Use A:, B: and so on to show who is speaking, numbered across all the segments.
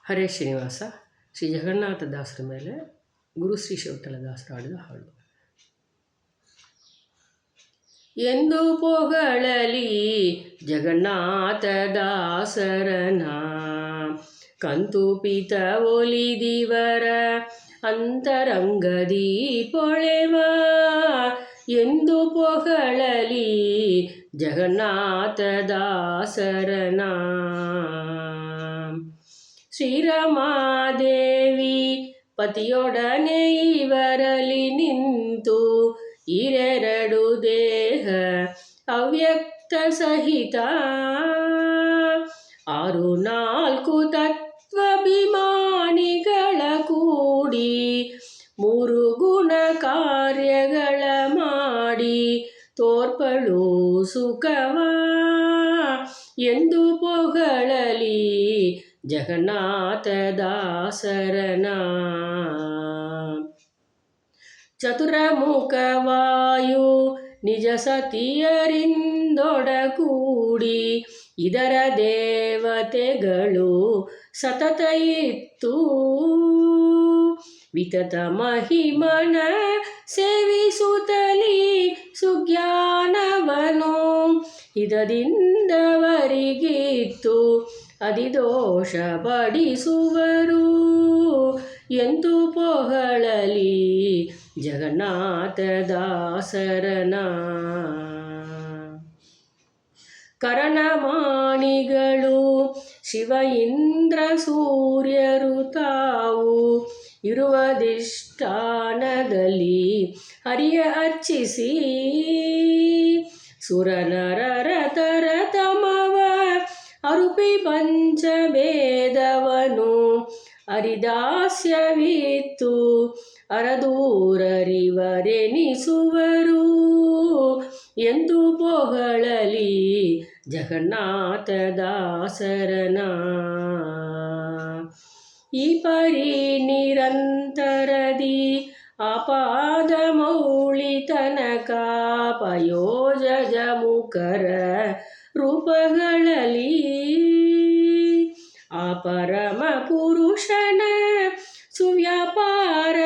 A: ಹರೇ ಶ್ರೀನಿವಾಸ. ಶ್ರೀ ಜಗನ್ನಾಥ ದಾಸರ ಮೇಲೆ ಗುರು ಶ್ರೀ ಶಿವವಿಠಲ ದಾಸರು ಹಾಡಿದ ಹಾಡು. ಎಂದು ಪೊಗಳಲಿ ಜಗನ್ನಾಥ ದಾಸರನ, ಕಂತುಪಿತ ಒಲಿದಿವರ ಅಂತರಂಗದಿ ಪೊಳೆವ. ಎಂದು ಪೊಗಳಲಿ ಜಗನ್ನಾಥ ದಾಸರನ, ಶ್ರೀರಮಾದೇವಿ ಪತಿಯೊಡನೆ ಇವರಲ್ಲಿ ನಿಂತು ಇರೆರಡು ದೇಹ ಅವ್ಯಕ್ತ ಸಹಿತ, 6 ತತ್ವಾಭಿಮಾನಿಗಳ ಕೂಡಿ 3 ಗುಣ ಕಾರ್ಯಗಳ ಮಾಡಿ ತೋರ್ಪಳು ಸುಖವ. ಎಂದು ಪೊಗಳಲಿ ಜಗನ್ನಾಥ ದಾಸರನ, ಚತುರ್ಮುಖವಾಯು ನಿಜ ಸತಿಯರಿಂದೊಡಗೂಡಿ ಇದರ ದೇವತೆಗಳು ಸತತ ಇತ್ತು. ವಿತತ ಮಹಿಮನ ಸೇವಿಸುತ್ತಲಿ ಸುಜ್ಞಾನವನು ಹಿತದಿಂದವರಿಗಿತ್ತು ಅಧಿದೋಷ ಪಡಿಸುವರು. ಎಂದು ಪೊಗಳಲಿ ಜಗನ್ನಾಥ ದಾಸರನ, ಕರಣಮಾಣಿಗಳು ಶಿವ ಇಂದ್ರ ಸೂರ್ಯರು ತಾವು ಇರುವಧಿಷ್ಠಾನದಲ್ಲಿ ಹರಿಯ ಅರ್ಚಿಸಿ, ಸುರನರರ ತರತಮವ ಅರುಪಿ ಪಂಚಭೇದವನು ಹರಿದಾಸ್ಯವಿತ್ತು ಅರದೂರರಿವರೆನಿಸುವರು. ಎಂದು ಪೊಗಳಲಿ ಜಗನ್ನಾಥ ದಾಸರನ, ಈ ಪರಿ ನಿರಂತರದಿ ಆಪಾದ ಮೌಳಿ ತನಕ ಪಯೋಜಜ ಮುಖರ ರೂಪಗಳಲ್ಲಿ ಆ ಪರಮ ಪುರುಷನ ಸುವ್ಯಾಪಾರ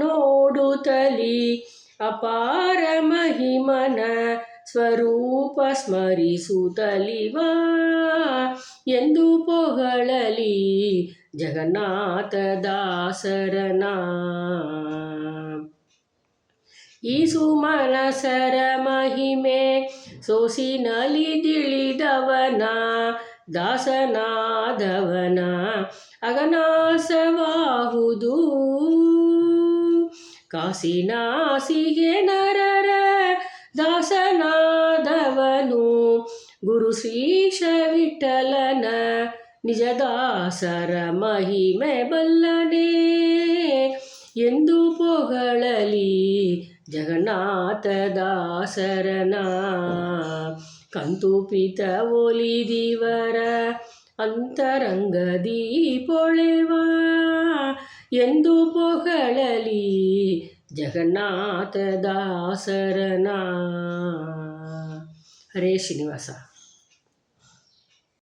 A: ನೋಡುತ್ತಲಿ ಅಪಾರ ಮಹಿಮನ ಸ್ವರೂಪ ಸ್ಮರಿಸುತ್ತಲಿವ. ಎಂದು ಪೊಗಳಲಿ ಜಗನ್ನಾಥ ದಾಸರನ, ಈ ಸುಮನಸರ ಮಹಿಮೆ ಸೋಸಿನಲಿ ತಿಳಿದವನ ದಾಸನಾದವನ ಅಗನಾಸವಾಹುದು. ಕಾಸಿನಾಸಿಗೆ ನರರ ದಾಸನಾದವನು ಗುರು ಶ್ರೀಶ ವಿಠಲನ ನಿಜ ದಾಸರ ಮಹಿಮೆ ಬಲ್ಲನೆ. ಎಂದು ಪೊಗಳಲಿ ಜಗನ್ನಾಥ ದಾಸರನ, ಕಂತುಪಿತ ಒಲಿದಿವರ ಅಂತರಂಗದಿ ಪೊಳೆವ. ಎಂದು ಪೊಗಳಲಿ ಜಗನ್ನಾಥ ದಾಸರನ. ಹರೇ ಶ್ರೀನಿವಾಸ.